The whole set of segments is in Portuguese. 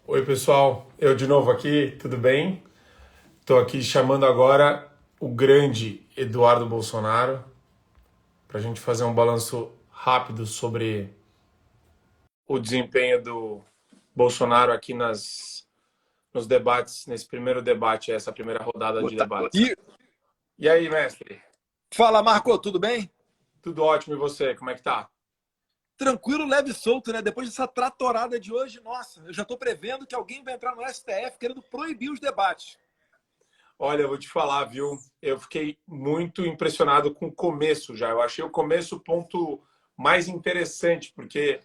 Oi, pessoal. Eu de novo aqui, tudo bem? Estou aqui chamando agora o grande Eduardo Bolsonaro para a gente fazer um balanço rápido sobre o desempenho do Bolsonaro aqui nos debates, nesse primeiro debate, essa primeira rodada de debates. E E aí, mestre? fala, Marco, tudo bem? Tudo ótimo e você? Como é que tá? Tranquilo, leve e solto, né? Depois dessa tratorada de hoje, nossa, eu já estou prevendo que alguém vai entrar no STF querendo proibir os debates. Olha, eu vou te falar, viu? Eu fiquei muito impressionado com o começo já. Eu achei o começo o ponto mais interessante, porque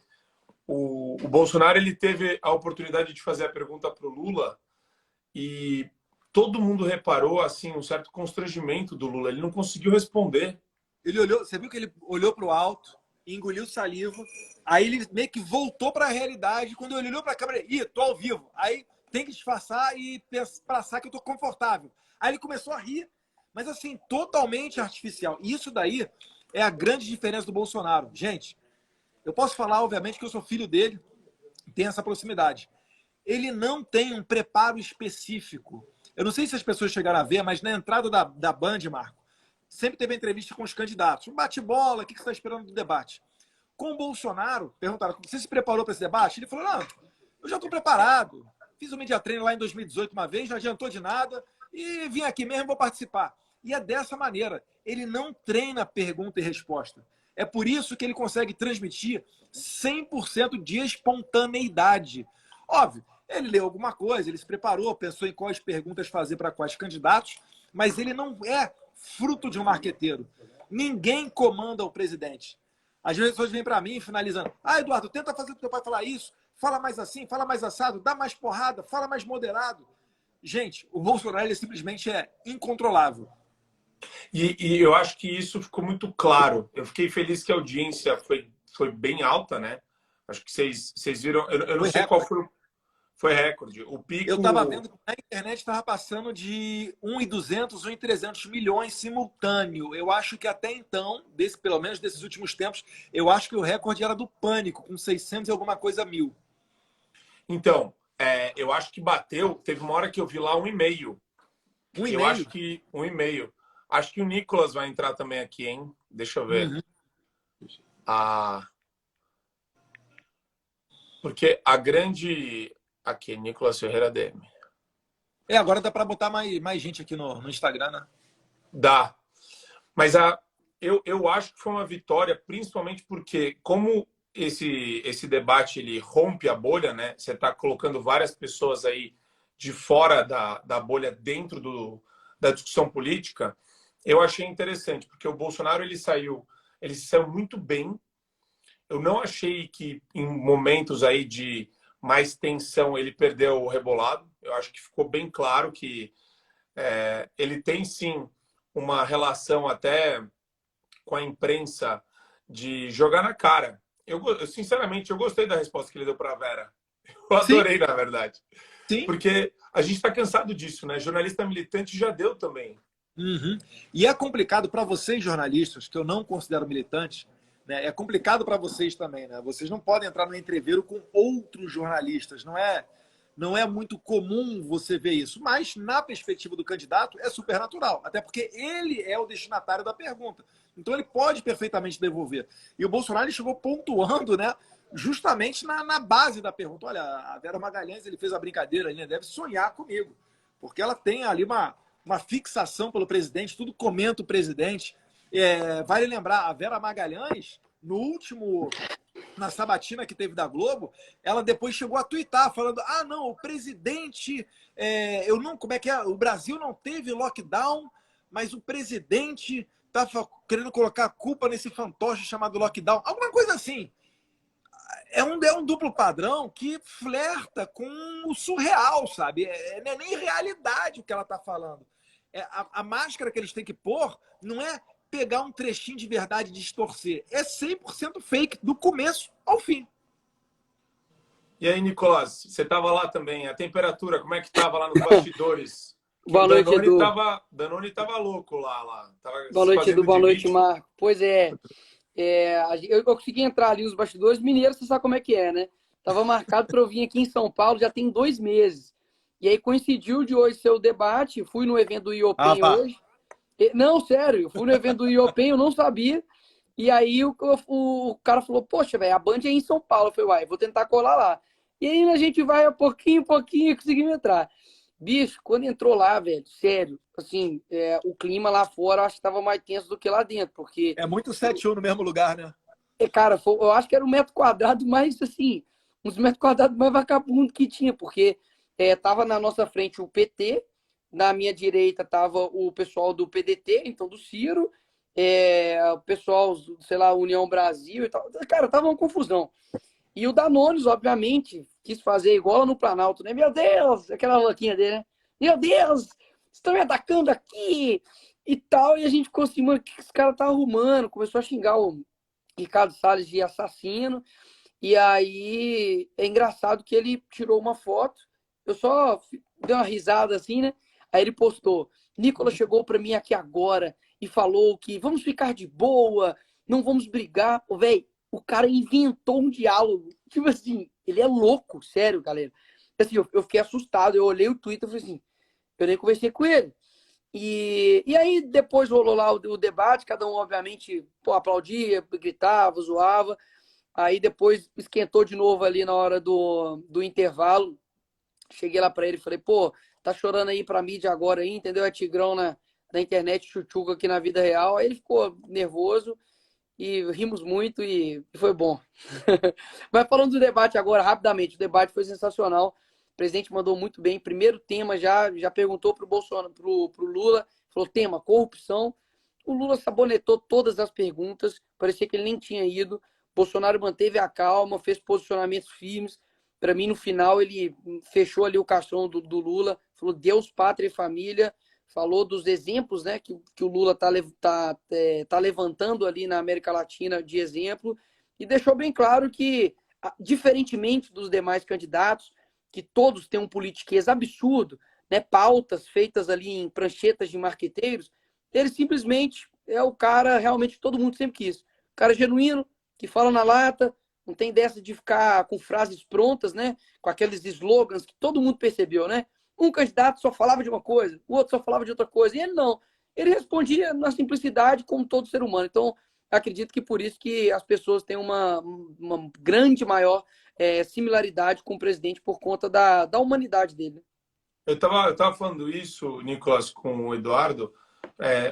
o Bolsonaro ele teve a oportunidade de fazer a pergunta para o Lula e todo mundo reparou assim um certo constrangimento do Lula. Ele não conseguiu responder. Ele olhou, você viu que ele olhou para o alto, engoliu saliva, aí ele meio que voltou para a realidade. Quando ele olhou para a câmera, tô ao vivo. Aí tem que disfarçar e passar que eu tô confortável. Aí ele começou a rir, mas assim, totalmente artificial. E isso daí é a grande diferença do Bolsonaro. Gente, eu posso falar, obviamente, que eu sou filho dele, tem essa proximidade. Ele não tem um preparo específico. Eu não sei se as pessoas chegaram a ver, mas na entrada da Band, Marco, sempre teve entrevista com os candidatos. Um bate-bola, o que você está esperando do debate? Com o Bolsonaro, perguntaram, você se preparou para esse debate? Ele falou, não, eu já estou preparado. Fiz o Media Training lá em 2018 uma vez, não adiantou de nada, e vim aqui mesmo, vou participar. E é dessa maneira. Ele não treina pergunta e resposta. É por isso que ele consegue transmitir 100% de espontaneidade. Óbvio, ele leu alguma coisa, ele se preparou, pensou em quais perguntas fazer para quais candidatos, mas ele não é fruto de um marqueteiro. Ninguém comanda o presidente. As pessoas vêm para mim finalizando. Ah, Eduardo, tenta fazer o teu pai falar isso. Fala mais assim, fala mais assado, dá mais porrada, fala mais moderado. Gente, o Bolsonaro ele simplesmente é incontrolável. E eu acho que isso ficou muito claro. Eu fiquei feliz que a audiência foi bem alta, né? Acho que vocês viram. Eu não Foi sei qual recorde. foi recorde. O Eu estava pico. vendo que na internet estava passando de 1.200, 1.300 milhões simultâneo. Eu acho que até então, pelo menos desses últimos tempos, eu acho que o recorde era do Pânico, com 600 e alguma coisa mil. Então, eu acho que bateu. Teve uma hora que eu vi lá 1,5. Um e Eu acho meio? que 1,5. Acho que o Nicolas vai entrar também aqui, hein? Deixa eu ver. Uhum. Ah, porque a grande. Aqui, Nicolas Ferreira DM. Agora dá para botar mais gente aqui no Instagram, né? Dá. Mas eu acho que foi uma vitória, principalmente porque, como esse debate ele rompe a bolha, né? Você está colocando várias pessoas aí de fora da bolha dentro da discussão política. Eu achei interessante, porque o Bolsonaro ele saiu muito bem. Eu não achei que em momentos aí de mais tensão ele perdeu o rebolado. Eu acho que ficou bem claro que ele tem sim uma relação até com a imprensa de jogar na cara. Sinceramente, eu gostei da resposta que ele deu para a Vera. Eu Sim, adorei, na verdade. sim. Porque a gente está cansado disso, né? Jornalista militante já deu também. Uhum. E é complicado para vocês, jornalistas, que eu não considero militantes, né? É complicado para vocês também, né? Vocês não podem entrar no entreveiro com outros jornalistas, não é muito comum você ver isso, mas na perspectiva do candidato é super natural, até porque ele é o destinatário da pergunta. Então ele pode perfeitamente devolver. E o Bolsonaro ele chegou pontuando, né? Justamente na base da pergunta. Olha, a Vera Magalhães ele fez a brincadeira, ele deve sonhar comigo, porque ela tem ali uma fixação pelo presidente, tudo comenta o presidente. Vale lembrar, a Vera Magalhães, no último, na sabatina que teve da Globo, ela depois chegou a tuitar, falando: ah, não, o presidente, eu não, como é que é? O Brasil não teve lockdown, mas o presidente estava querendo colocar a culpa nesse fantoche chamado lockdown. Alguma coisa assim. É um duplo padrão que flerta com o surreal, sabe? Não é nem realidade o que ela está falando. A máscara que eles têm que pôr não é pegar um trechinho de verdade e distorcer. É 100% fake, do começo ao fim. E aí, Nicolás, você estava lá também. A temperatura, como é que estava lá nos bastidores? Que o Boa noite, Edu. Danone tava louco lá. Tava Boa se noite, Edu. fazendo Boa de noite, vítima. Marco. Pois é, eu consegui entrar ali nos bastidores. Mineiro, você sabe como é que é, né? Tava marcado para eu vir aqui em São Paulo já tem 2 meses. E aí coincidiu de hoje ser o debate. Fui no evento do Ah, IOPEN vá. hoje. Não, sério, eu fui no evento do IOPEN, eu não sabia. E aí o cara falou, poxa, velho, a Band é em São Paulo. Eu falei, uai, vou tentar colar lá. E aí a gente vai a pouquinho, pouquinho, conseguimos entrar. Bicho, quando entrou lá, velho, sério, assim, o clima lá fora eu acho que tava mais tenso do que lá dentro, porque, É muito 7-1 no mesmo lugar, né? cara, eu acho que era um metro quadrado mais, assim, uns metros quadrados mais vagabundo que tinha, porque tava na nossa frente o PT, na minha direita tava o pessoal do PDT, então do Ciro, o pessoal, sei lá, União Brasil e tal. Cara, tava uma confusão. E o Danones, obviamente, quis fazer igual no Planalto, né? Meu Deus, aquela louquinha dele, né? Meu Deus, estão me atacando aqui e tal. E a gente ficou assim, mano, o que esse cara tá arrumando? Começou a xingar o Ricardo Salles de assassino. E aí é engraçado que ele tirou uma foto. Eu só dei uma risada assim, né? Aí ele postou: Nicolas chegou para mim aqui agora e falou que vamos ficar de boa, não vamos brigar. Ô, velho, o cara inventou um diálogo. Tipo assim, ele é louco, sério, galera. Assim, eu fiquei assustado. Eu olhei o Twitter e falei assim: eu nem conversei com ele. E aí depois rolou lá o debate, cada um, obviamente, pô, aplaudia, gritava, zoava. Aí depois esquentou de novo ali na hora do intervalo. Cheguei lá pra ele e falei, pô, tá chorando aí pra mídia agora aí, entendeu? É Tigrão na internet, chuchuca aqui na vida real. Aí ele ficou nervoso e rimos muito e foi bom. Mas falando do debate agora, rapidamente, o debate foi sensacional. O presidente mandou muito bem. Primeiro tema já perguntou pro Bolsonaro, pro Lula, falou tema corrupção. O Lula sabonetou todas as perguntas, parecia que ele nem tinha ido. Bolsonaro manteve a calma, fez posicionamentos firmes. Para mim, no final, ele fechou ali o caixão do Lula, falou Deus, pátria e família, falou dos exemplos, né, que o Lula tá levantando ali na América Latina de exemplo, e deixou bem claro que, diferentemente dos demais candidatos, que todos têm um politiquês absurdo, né, pautas feitas ali em pranchetas de marqueteiros, ele simplesmente é o cara realmente que todo mundo sempre quis. O cara genuíno, que fala na lata, não tem dessa de ficar com frases prontas, né? Com aqueles slogans que todo mundo percebeu, né? Um candidato só falava de uma coisa, o outro só falava de outra coisa. E ele não. Ele respondia na simplicidade como todo ser humano. Então, acredito que por isso que as pessoas têm uma grande, maior similaridade com o presidente por conta da humanidade dele. Eu tava falando isso, Nicolas, com o Eduardo.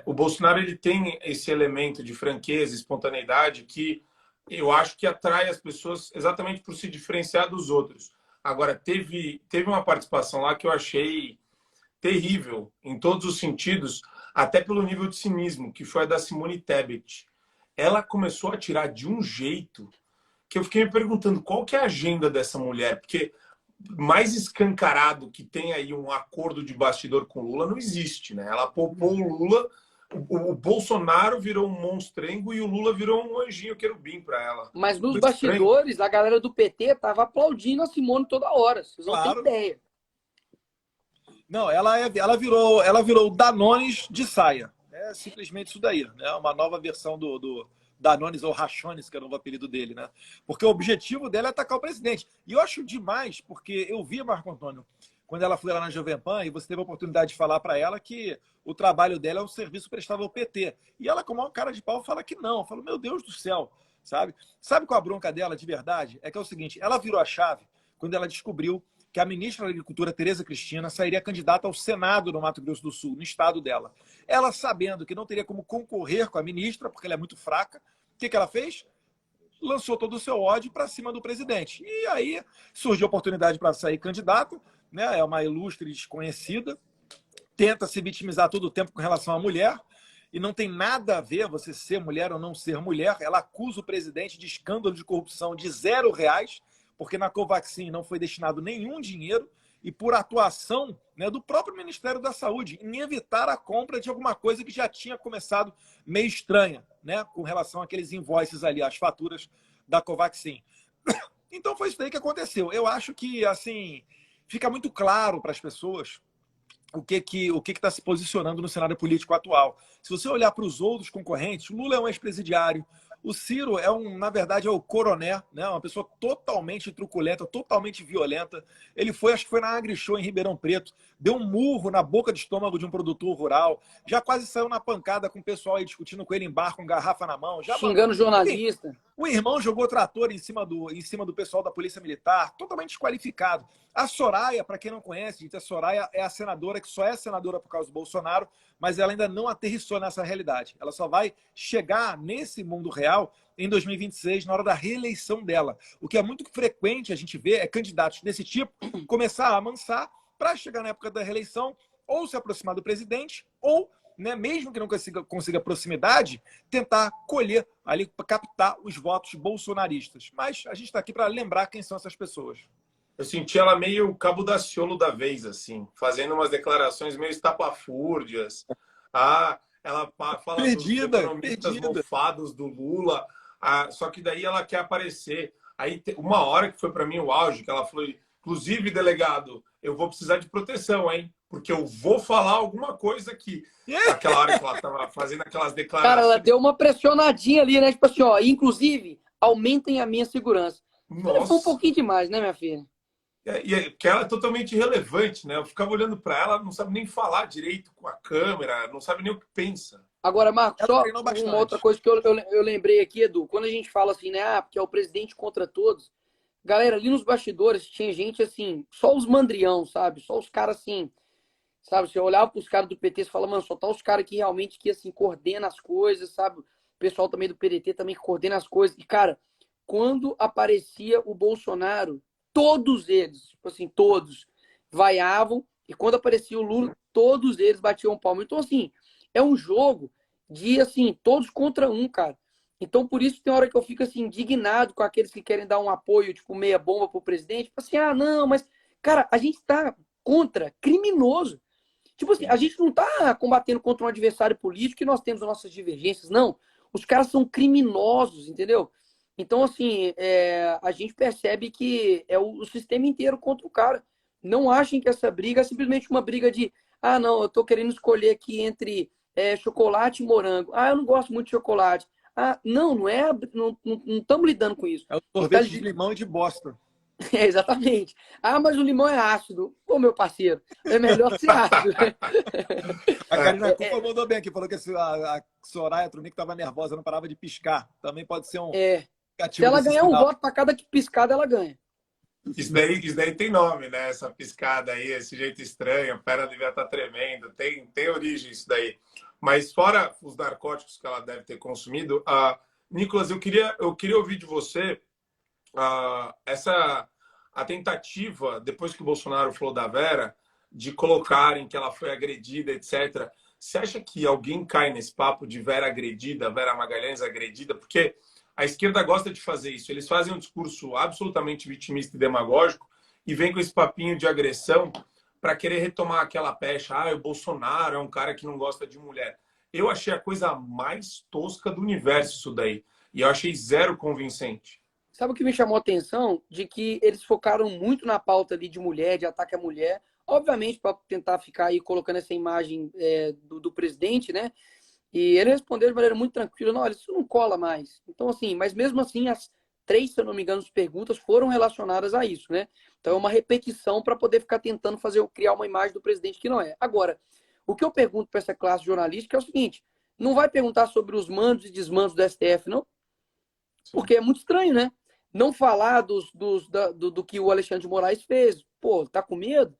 O Bolsonaro ele tem esse elemento de franqueza, espontaneidade que eu acho que atrai as pessoas exatamente por se diferenciar dos outros. Agora, teve uma participação lá que eu achei terrível em todos os sentidos, até pelo nível de cinismo, que foi a da Simone Tebet. Ela começou a tirar de um jeito que eu fiquei me perguntando qual que é a agenda dessa mulher, porque mais escancarado que tem aí um acordo de bastidor com o Lula não existe, né? Ela poupou o Lula, o Bolsonaro virou um monstrengo e o Lula virou um anjinho querubim para ela. Mas nos Muito estranho. bastidores, a galera do PT tava aplaudindo a Simone toda hora. Vocês não têm Claro. ideia. Não, ela virou Danones de saia. É simplesmente isso daí, né? Uma nova versão do Danones ou Rachones, que era o novo apelido dele, né? Porque o objetivo dela é atacar o presidente. E eu acho demais, porque eu vi, Marco Antônio, quando ela foi lá na Jovem Pan, e você teve a oportunidade de falar para ela que o trabalho dela é um serviço prestado ao PT. E ela, com uma cara de pau, fala que não. Eu falo, meu Deus do céu, sabe? Sabe qual a bronca dela de verdade? É que é o seguinte, ela virou a chave quando ela descobriu que a ministra da Agricultura, Tereza Cristina, sairia candidata ao Senado no Mato Grosso do Sul, no estado dela. Ela, sabendo que não teria como concorrer com a ministra, porque ela é muito fraca, o que ela fez? Lançou todo o seu ódio para cima do presidente. E aí surgiu a oportunidade para sair candidata, né? É uma ilustre desconhecida, tenta se vitimizar todo o tempo com relação à mulher, e não tem nada a ver você ser mulher ou não ser mulher. Ela acusa o presidente de escândalo de corrupção de R$ 0, porque na Covaxin não foi destinado nenhum dinheiro, e por atuação, né, do próprio Ministério da Saúde em evitar a compra de alguma coisa que já tinha começado meio estranha, né, com relação àqueles invoices ali, as faturas da Covaxin. Então foi isso daí que aconteceu. Eu acho que, assim, fica muito claro para as pessoas o que está se posicionando no cenário político atual. Se você olhar para os outros concorrentes, Lula é um ex-presidiário, O Ciro na verdade, é o coroné, né? Uma pessoa totalmente truculenta, totalmente violenta. Ele acho que foi na AgriShow em Ribeirão Preto, deu um murro na boca de estômago de um produtor rural, já quase saiu na pancada com o pessoal aí discutindo com ele em bar, com garrafa na mão. Xingando jornalista. Enfim, o irmão jogou trator em cima do pessoal da Polícia Militar, totalmente desqualificado. A Soraya, para quem não conhece, gente, a Soraya é a senadora que só é senadora por causa do Bolsonaro, mas ela ainda não aterrissou nessa realidade. Ela só vai chegar nesse mundo real em 2026, na hora da reeleição dela. O que é muito frequente a gente ver é candidatos desse tipo começar a amansar para chegar na época da reeleição ou se aproximar do presidente ou, né, mesmo que não consiga proximidade, tentar colher ali, para captar os votos bolsonaristas. Mas a gente está aqui para lembrar quem são essas pessoas. Eu senti ela meio Cabo Daciolo da vez, assim, fazendo umas declarações meio estapafúrdias. Ela fala dos economistas mofados do Lula, só que daí ela quer aparecer. Aí uma hora que foi para mim o auge, que ela falou, inclusive, delegado, eu vou precisar de proteção, hein? Porque eu vou falar alguma coisa aqui. Aquela hora que ela estava fazendo aquelas declarações. Cara, ela deu uma pressionadinha ali, né? Tipo assim, ó, inclusive, aumentem a minha segurança. Nossa. Foi um pouquinho demais, né, minha filha? Que ela é totalmente irrelevante, né? Eu ficava olhando para ela, não sabe nem falar direito com a câmera, não sabe nem o que pensa. Agora, Marcos, só uma outra coisa que eu lembrei aqui, Edu, quando a gente fala assim, né, porque é o presidente contra todos, galera, ali nos bastidores tinha gente assim, só os mandrião, sabe? Só os caras assim, sabe? Você olhava pros caras do PT e fala, mano, só tá os caras que realmente que assim, coordena as coisas, sabe? O pessoal também do PDT também que coordena as coisas. E, cara, quando aparecia o Bolsonaro, todos eles, tipo assim, todos vaiavam, e quando aparecia o Lula, todos eles batiam um palmo. Então, assim, é um jogo de, assim, todos contra um, cara. Então, por isso tem hora que eu fico, assim, indignado com aqueles que querem dar um apoio, tipo, meia bomba pro presidente. Tipo assim, não, mas, cara, a gente tá contra criminoso. Tipo assim, a gente não tá combatendo contra um adversário político e nós temos as nossas divergências, não. Os caras são criminosos, entendeu? Então, assim, a gente percebe que é o sistema inteiro contra o cara. Não achem que essa briga é simplesmente uma briga de não, eu tô querendo escolher aqui entre chocolate e morango. Eu não gosto muito de chocolate. Não é. Não estamos lidando com isso. É o sorvete de limão e de bosta. Exatamente. Mas o limão é ácido. Pô, meu parceiro, é melhor ser ácido. A Karina Cupa mandou bem aqui, falou que a Soraya Tronic estava nervosa, não parava de piscar. Também pode ser um... Se ela ganhar um voto para cada piscada, ela ganha. Isso daí tem nome, né? Essa piscada aí, esse jeito estranho, a perna devia estar tremendo, tem origem isso daí. Mas fora os narcóticos que ela deve ter consumido, Nicolas, eu queria ouvir de você a tentativa, depois que o Bolsonaro falou da Vera, de colocarem que ela foi agredida, etc. Você acha que alguém cai nesse papo de Vera agredida, Vera Magalhães agredida? Porque a esquerda gosta de fazer isso. Eles fazem um discurso absolutamente vitimista e demagógico e vem com esse papinho de agressão para querer retomar aquela pecha. O Bolsonaro é um cara que não gosta de mulher. Eu achei a coisa mais tosca do universo isso daí. E eu achei zero convincente. Sabe o que me chamou a atenção? De que eles focaram muito na pauta ali de mulher, de ataque à mulher. Obviamente, para tentar ficar aí colocando essa imagem do presidente, né? E ele respondeu de maneira muito tranquila, não, olha, isso não cola mais. Então, assim, mas mesmo assim, as 3, se eu não me engano, as perguntas foram relacionadas a isso, né? Então é uma repetição para poder ficar tentando criar uma imagem do presidente que não é. Agora, o que eu pergunto para essa classe jornalística é o seguinte, não vai perguntar sobre os mandos e desmandos do STF, não? Porque é muito estranho, né? Não falar do que o Alexandre de Moraes fez. Pô, tá com medo?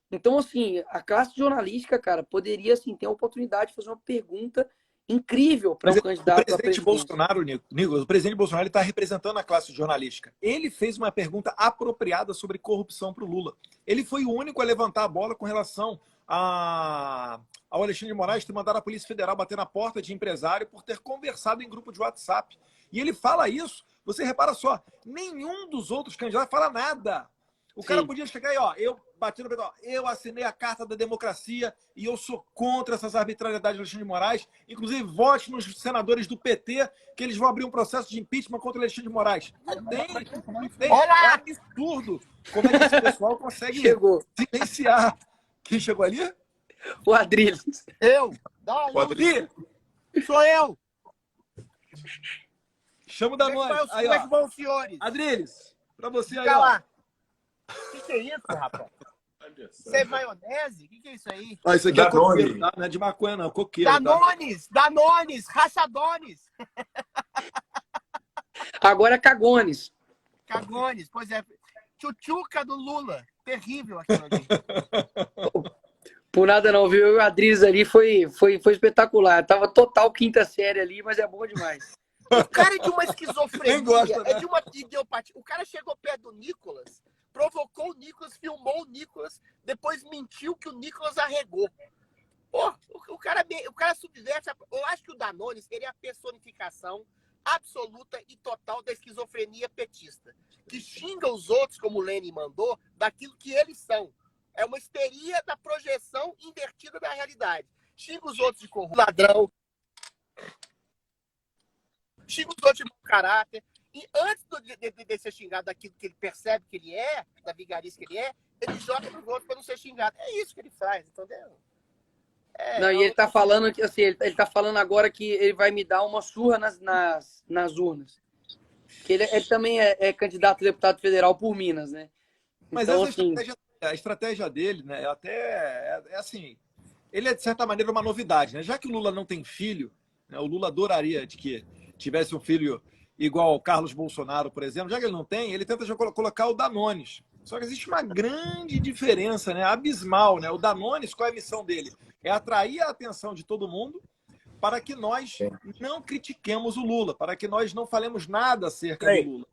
Então, assim, a classe jornalística, cara, poderia, assim, ter a oportunidade de fazer uma pergunta incrível para um candidato a presidente. O presidente Bolsonaro está representando a classe jornalística. Ele fez uma pergunta apropriada sobre corrupção para o Lula. Ele foi o único a levantar a bola com relação ao Alexandre de Moraes ter mandado a Polícia Federal bater na porta de empresário por ter conversado em grupo de WhatsApp. E ele fala isso, você repara só, nenhum dos outros candidatos fala nada. O cara podia chegar aí, eu bati no pedal, eu assinei a Carta da Democracia e eu sou contra essas arbitrariedades do Alexandre de Moraes. Inclusive, vote nos senadores do PT que eles vão abrir um processo de impeachment contra o Alexandre de Moraes. Não tem. É absurdo como é que esse pessoal consegue silenciar. Quem chegou ali? O Eu. O Adriles. Sou eu. Chama o Como é que Danones. Aí, como é que ó. vão os senhores? Adriles, pra você aí, Fica ó. lá. O que é isso, rapaz? Isso é maionese? O que é isso aí? Ó, isso aqui é Danone. coqueiro, tá? Não é de maconha, não. É coqueiro, tá? Danones, rachadones, Agora é Cagones. cagones. Pois é. Tchutchuca do Lula. Terrível aquilo ali. Por nada não, viu? Eu e o Adriles ali foi espetacular. Tava total quinta série ali, mas é bom demais. O cara é de uma Quem esquizofrenia, gosta, né? é de uma idiopatia. O cara chegou perto do Nicolas, provocou o Nicolas, filmou o Nicolas, depois mentiu que o Nicolas arregou. Pô, o cara subverte. Eu acho que o Danone seria a personificação absoluta e total da esquizofrenia petista, que xinga os outros, como o Lenin mandou, daquilo que eles são. É uma histeria da projeção invertida da realidade. Xinga os outros de corrupto, ladrão, xinga os outros de mau caráter. E antes de ser xingado daquilo que ele percebe que ele é, da vigarice que ele joga nos outros para não ser xingado. É isso que ele faz, entendeu? Não, e ele tá falando que assim, ele tá falando agora que ele vai me dar uma surra nas urnas. Que ele também é candidato a deputado federal por Minas, né? Mas Então, essa assim, a estratégia dele, né? É assim. Ele é, de certa maneira, uma novidade, né? Já que o Lula não tem filho, né, o Lula adoraria de que tivesse um filho igual ao Carlos Bolsonaro, por exemplo. Já que ele não tem, ele tenta já colocar o Danones. Só que existe uma grande diferença, né? Abismal, né? O Danones, qual é a missão dele? É atrair a atenção de todo mundo para que nós não critiquemos o Lula, para que nós não falemos nada acerca do Lula.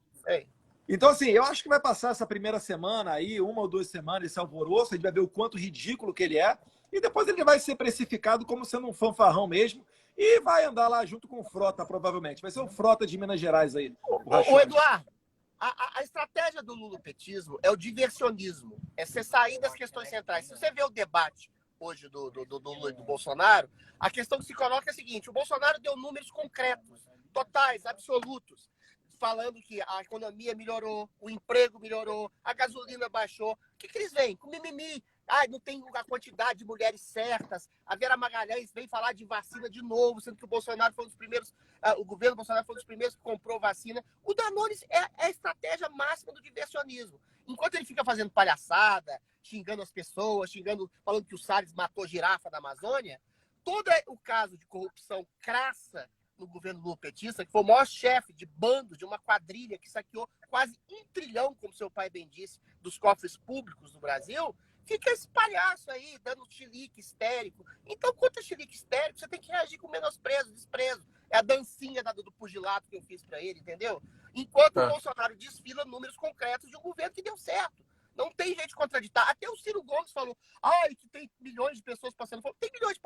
Então, assim, eu acho que vai passar essa primeira semana aí, 1 ou 2 semanas, esse alvoroço, a gente vai ver o quanto ridículo que ele é, e depois ele vai ser precificado como sendo um fanfarrão mesmo, e vai andar lá junto com o Frota, provavelmente. Vai ser o Frota de Minas Gerais aí. Ô, Eduardo, a estratégia do lulopetismo é o diversionismo. É você sair das questões centrais. Se você vê o debate hoje do Lula e do Bolsonaro, a questão que se coloca é a seguinte: o Bolsonaro deu números concretos, totais, absolutos, falando que a economia melhorou, o emprego melhorou, a gasolina baixou. O que eles vêm? Com mimimi. Ah, não tem a quantidade de mulheres certas. A Vera Magalhães vem falar de vacina de novo, sendo que o Bolsonaro foi um dos primeiros, o governo Bolsonaro foi um dos primeiros que comprou vacina. O Danones é a estratégia máxima do diversionismo. Enquanto ele fica fazendo palhaçada, xingando as pessoas, falando que o Salles matou girafa na Amazônia, todo o caso de corrupção crassa no governo lulapetista, que foi o maior chefe de bando de uma quadrilha que saqueou quase 1 trilhão, como seu pai bem disse, dos cofres públicos do Brasil, fica esse palhaço aí, dando chilique histérico. Então, contra chilique histérico, você tem que reagir com menosprezo, desprezo. É a dancinha do pugilato que eu fiz para ele, entendeu? Enquanto o Bolsonaro desfila números concretos de um governo que deu certo. Não tem gente contraditar. Até o Ciro Gomes falou que tem milhões de pessoas passando fome. Tem milhões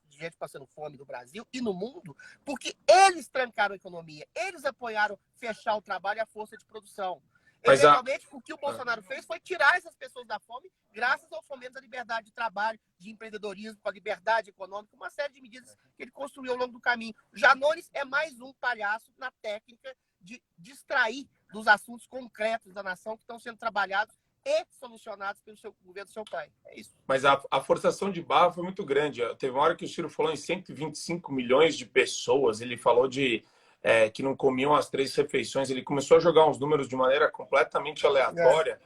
de gente passando fome no Brasil e no mundo porque eles trancaram a economia. Eles apoiaram fechar o trabalho e a força de produção. Eventualmente, o que o Bolsonaro fez foi tirar essas pessoas da fome graças ao fomento da liberdade de trabalho, de empreendedorismo, com a liberdade econômica, uma série de medidas que ele construiu ao longo do caminho. O Janones é mais um palhaço na técnica de distrair dos assuntos concretos da nação que estão sendo trabalhados e solucionados pelo governo do seu pai. É isso. Mas a forçação de barra foi muito grande. Teve uma hora que o Ciro falou em 125 milhões de pessoas. Ele falou que não comiam as 3 refeições. Ele começou a jogar uns números de maneira completamente aleatória.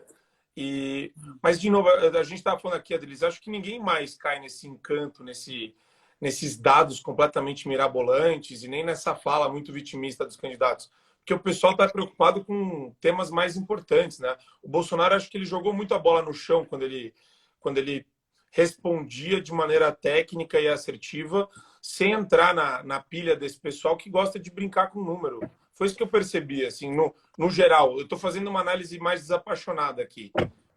Mas, de novo, a gente estava falando aqui, Adriles, acho que ninguém mais cai nesse encanto, nesses dados completamente mirabolantes e nem nessa fala muito vitimista dos candidatos. Porque o pessoal está preocupado com temas mais importantes, né? O Bolsonaro, acho que ele jogou muito a bola no chão quando ele respondia de maneira técnica e assertiva, sem entrar na pilha desse pessoal que gosta de brincar com o número. Foi isso que eu percebi, assim, no geral. Eu estou fazendo uma análise mais desapaixonada aqui.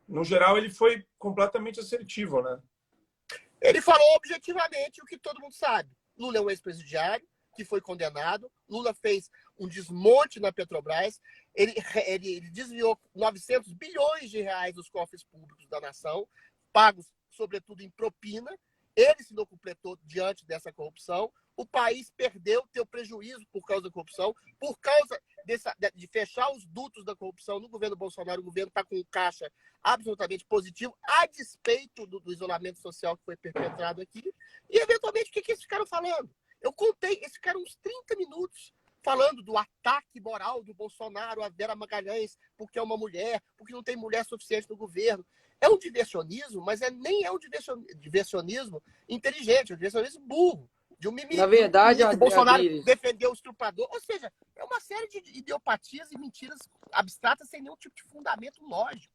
No geral, ele foi completamente assertivo, né? Ele falou objetivamente o que todo mundo sabe. Lula é um ex-presidiário que foi condenado. Lula fez um desmonte na Petrobras. Ele desviou 900 bilhões de reais dos cofres públicos da nação, pagos, sobretudo, em propina. Ele se completou diante dessa corrupção. O país perdeu, teu prejuízo por causa da corrupção, por causa de fechar os dutos da corrupção no governo Bolsonaro. O governo está com um caixa absolutamente positivo, a despeito do isolamento social que foi perpetrado aqui. E, eventualmente, o que eles ficaram falando? Eu contei, eles ficaram uns 30 minutos falando do ataque moral do Bolsonaro a Vera Magalhães, porque é uma mulher, porque não tem mulher suficiente no governo. É um diversionismo, mas nem é um diversionismo inteligente, é um diversionismo burro. De um mimimi. Na verdade, O Bolsonaro Adriles, defendeu o estuprador. Ou seja, é uma série de idiopatias e mentiras abstratas sem nenhum tipo de fundamento lógico.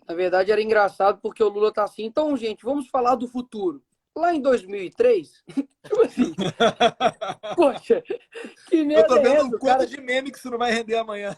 na verdade era engraçado porque o Lula tá assim. Então, gente, vamos falar do futuro. Lá em 2003, tipo assim, poxa, que Eu tô merda é vendo essa? um quanto de meme que isso não vai render amanhã.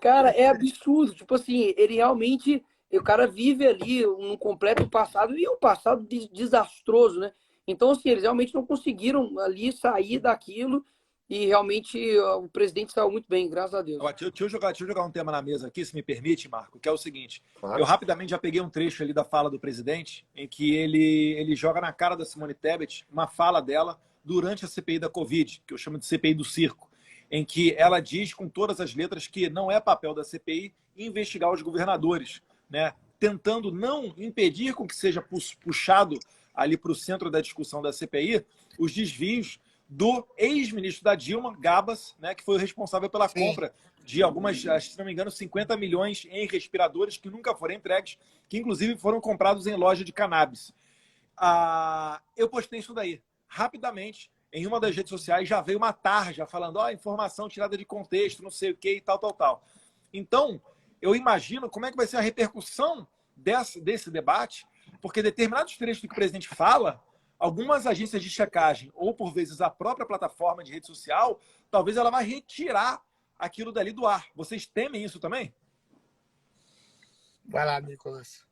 Cara, é absurdo. Tipo assim, ele realmente. O cara vive ali um completo passado e um passado desastroso, né? Então, assim, eles realmente não conseguiram ali sair daquilo e realmente o presidente saiu muito bem, graças a Deus. Ó, deixa eu jogar um tema na mesa aqui, se me permite, Marco, que é o seguinte. Claro. Eu rapidamente já peguei um trecho ali da fala do presidente, em que ele joga na cara da Simone Tebet uma fala dela durante a CPI da Covid, que eu chamo de CPI do circo, em que ela diz com todas as letras que não é papel da CPI investigar os governadores, né? Tentando não impedir com que seja puxado ali para o centro da discussão da CPI os desvios do ex-ministro da Dilma, Gabas, né, que foi o responsável pela compra de algumas, se não me engano, 50 milhões em respiradores que nunca foram entregues, que inclusive foram comprados em loja de cannabis. Eu postei isso daí. Rapidamente, em uma das redes sociais, já veio uma tarja falando, informação tirada de contexto, não sei o que e tal. Então, eu imagino como é que vai ser a repercussão desse debate, porque determinados trechos do que o presidente fala, algumas agências de checagem, ou por vezes a própria plataforma de rede social, talvez ela vai retirar aquilo dali do ar. Vocês temem isso também? Vai lá, Nicolas.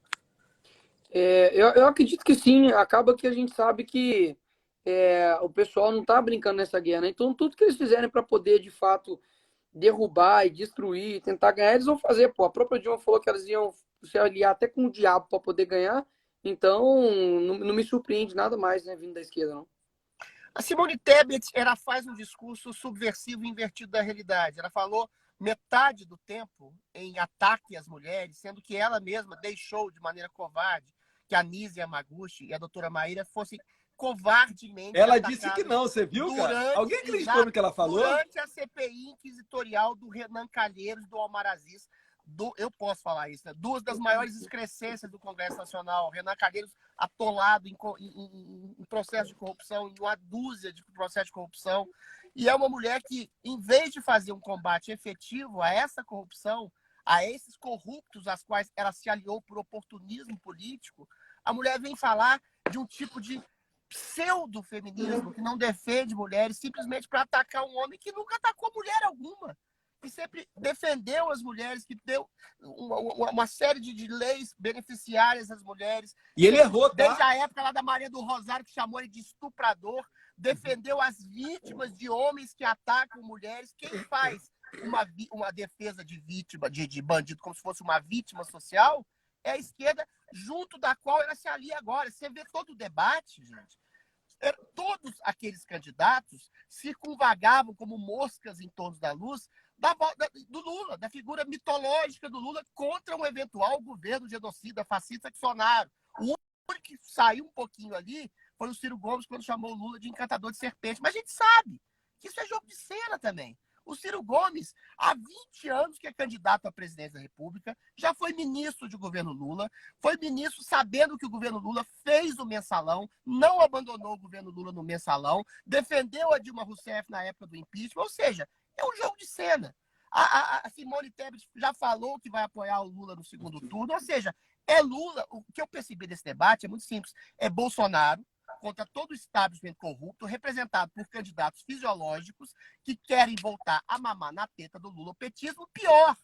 Eu acredito que sim. Acaba que a gente sabe que o pessoal não está brincando nessa guerra, né? Então, tudo que eles fizerem para poder, de fato, derrubar e destruir, tentar ganhar, eles vão fazer. Pô, a própria Dilma falou que elas iam se aliar até com o diabo para poder ganhar. Então, não me surpreende nada mais, né, vindo da esquerda, não. A Simone Tebet faz um discurso subversivo e invertido da realidade. Ela falou metade do tempo em ataque às mulheres, sendo que ela mesma deixou de maneira covarde que a Nise Yamaguchi e a doutora Maíra fossem covardemente Ela disse que não, você viu, cara? Alguém acreditou no que ela falou? Durante a CPI inquisitorial do Renan Calheiros, do Omar Aziz, eu posso falar isso, né? Duas das maiores excrescências do Congresso Nacional, Renan Calheiros atolado em processo de corrupção, em uma dúzia de processos de corrupção, e é uma mulher que, em vez de fazer um combate efetivo a essa corrupção, a esses corruptos às quais ela se aliou por oportunismo político, a mulher vem falar de um tipo de pseudo-feminismo que não defende mulheres simplesmente para atacar um homem que nunca atacou mulher alguma, que sempre defendeu as mulheres, que deu uma série de leis beneficiárias às mulheres. E ele errou, tá? Desde a época lá da Maria do Rosário, que chamou ele de estuprador, defendeu as vítimas de homens que atacam mulheres. Quem faz uma defesa de vítima, de bandido, como se fosse uma vítima social, é a esquerda, junto da qual ela se alia agora. Você vê todo o debate, gente. Todos aqueles candidatos circunvagavam como moscas em torno da luz do Lula, da figura mitológica do Lula contra um eventual governo genocida, fascista, Bolsonaro. O único que saiu um pouquinho ali foi o Ciro Gomes, quando chamou o Lula de encantador de serpente. Mas a gente sabe que isso é jogo de cena também. O Ciro Gomes, há 20 anos que é candidato à presidência da República, já foi ministro de governo Lula, foi ministro sabendo que o governo Lula fez o mensalão, não abandonou o governo Lula no mensalão, defendeu a Dilma Rousseff na época do impeachment, ou seja, é um jogo de cena. A Simone Tebet já falou que vai apoiar o Lula no segundo turno, ou seja, é Lula. O que eu percebi desse debate é muito simples, é Bolsonaro contra todo o establishment corrupto, representado por candidatos fisiológicos que querem voltar a mamar na teta do lulopetismo, pior,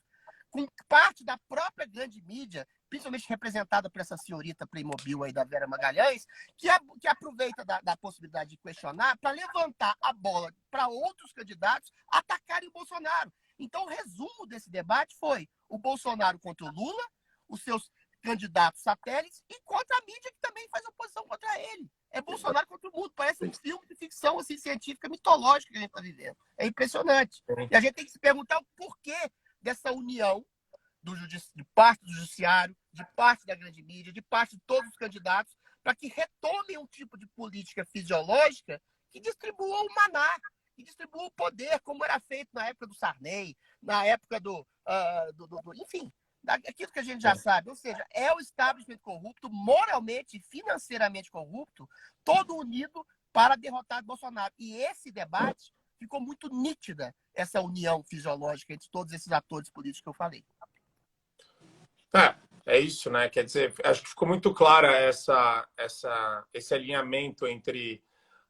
com parte da própria grande mídia, principalmente representada por essa senhorita Playmobil aí da Vera Magalhães, que aproveita da possibilidade de questionar para levantar a bola para outros candidatos atacarem o Bolsonaro. Então, o resumo desse debate foi o Bolsonaro contra o Lula, os seus candidatos satélites e contra a mídia que também faz oposição contra ele. É Bolsonaro contra o mundo. Parece um filme de ficção assim, científica, mitológica que a gente está vivendo. É impressionante. E a gente tem que se perguntar o porquê dessa união de parte do judiciário, de parte da grande mídia, de parte de todos os candidatos, para que retomem um tipo de política fisiológica que distribua o maná, e distribua o poder, como era feito na época do Sarney, na época enfim, aquilo que a gente já sabe. Ou seja, é o establishment corrupto, moralmente e financeiramente corrupto, todo unido para derrotar Bolsonaro. E esse debate ficou muito nítida, essa união fisiológica entre todos esses atores políticos que eu falei. É isso, né? Quer dizer, acho que ficou muito clara esse alinhamento entre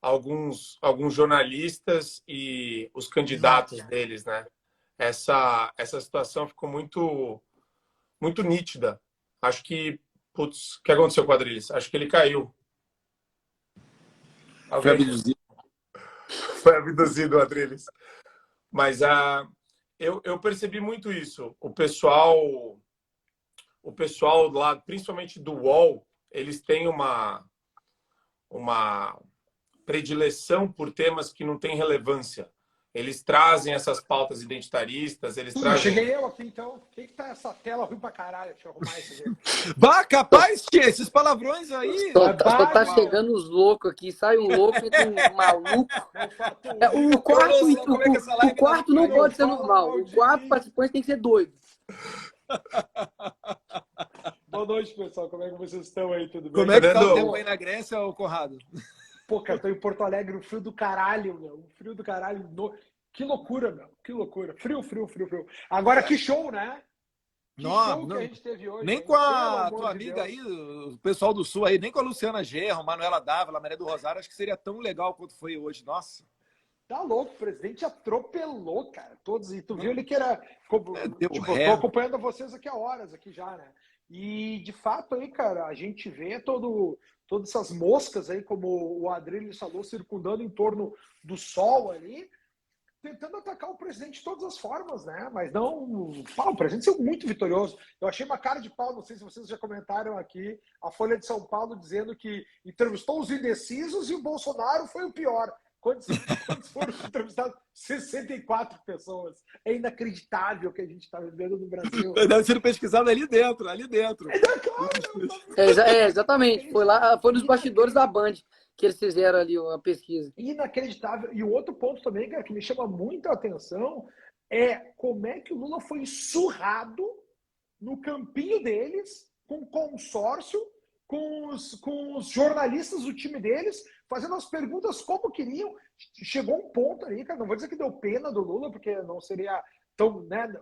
alguns jornalistas e os candidatos deles, né? Essa situação ficou muito nítida. Acho que, putz, o que aconteceu com o Adrilles? Acho que ele caiu. Foi abduzido. Foi abduzido o Adrilles. Mas eu percebi muito isso. O pessoal lá, principalmente do UOL, eles têm uma predileção por temas que não têm relevância. Eles trazem essas pautas identitaristas, eles trazem... Cheguei eu aqui, então. O que tá essa tela ruim pra caralho? Deixa eu arrumar isso aqui. Bah, capaz, tia, esses palavrões aí. Só tá chegando os loucos aqui. Sai um louco e um maluco. O quarto não pode ser normal. O quarto participante tem que ser doido. Boa noite, pessoal. Como é que vocês estão aí? Tudo bem? Como é que tá o tempo aí na Grécia, ô Conrado? Pô, cara, tô em Porto Alegre, um frio do caralho, meu. Um frio do caralho. Que loucura, meu. Que loucura. Frio. Agora, que show, né? Que show que a gente teve hoje. Nem com a tua amiga aí, o pessoal do Sul aí, nem com a Luciana Gerro, Manuela Dávila, Maria do Rosário, acho que seria tão legal quanto foi hoje. Nossa. Tá louco, o presidente atropelou, cara. Todos. E tu viu ele que era. Tipo, tô acompanhando vocês aqui há horas, aqui já, né? E, de fato, aí, cara, a gente vê todas essas moscas aí, como o Adrilles falou, circundando em torno do sol ali, tentando atacar o presidente de todas as formas, né? Mas não... Pá, o presidente saiu muito vitorioso. Eu achei uma cara de pau, não sei se vocês já comentaram aqui, a Folha de São Paulo dizendo que entrevistou os indecisos e o Bolsonaro foi o pior. Quantos foram entrevistados? 64 pessoas. É inacreditável o que a gente está vivendo no Brasil. Deve ser pesquisado ali dentro. Exatamente. Foi nos bastidores da Band que eles fizeram ali a pesquisa. Inacreditável. E o outro ponto também, cara, que me chama muita atenção é como é que o Lula foi surrado no campinho deles, com consórcio, com os jornalistas do time deles, fazendo as perguntas como queriam. Chegou um ponto ali, cara, não vou dizer que deu pena do Lula, porque não seria tão, né,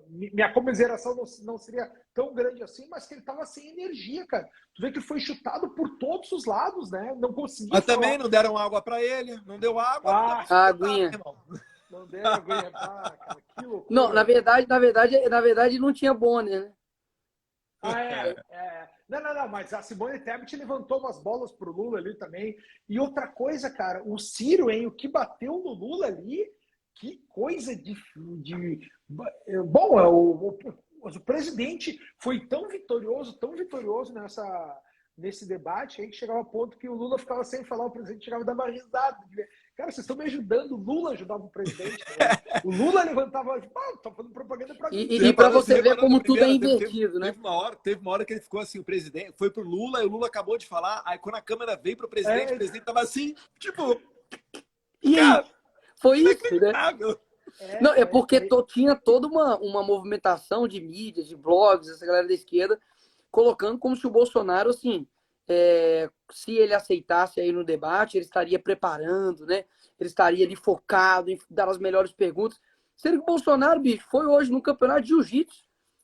minha comiseração não seria tão grande assim, mas que ele estava sem energia, cara. Tu vê que ele foi chutado por todos os lados, né? Não conseguia Mas falar. Também não deram água para ele, não deu água. A aguinha. Não deram aguinha. Cara, que loucura. Não, na verdade não tinha Bonner, né? Não, mas a Simone Tebet levantou umas bolas pro Lula ali também. E outra coisa, cara, o Ciro, hein, o que bateu no Lula ali, que coisa de... Bom, o presidente foi tão vitorioso nesse debate aí, que chegava ao ponto que o Lula ficava sem falar, o presidente chegava a dar uma risada. Cara, vocês estão me ajudando. O Lula ajudava o presidente. Né? O Lula levantava, tô fazendo propaganda pra mim. E para você ver como tudo é invertido, né? Teve uma hora que ele ficou assim, o presidente foi pro Lula, e o Lula acabou de falar, aí quando a câmera veio pro presidente, o presidente tava assim, tipo... E cara, foi isso, né? Não, é porque tinha toda uma movimentação de mídia, de blogs, essa galera da esquerda, colocando como se o Bolsonaro, assim... se ele aceitasse aí no debate, ele estaria preparando, né? Ele estaria ali focado em dar as melhores perguntas. Sendo que o Bolsonaro, bicho, foi hoje no campeonato de jiu-jitsu.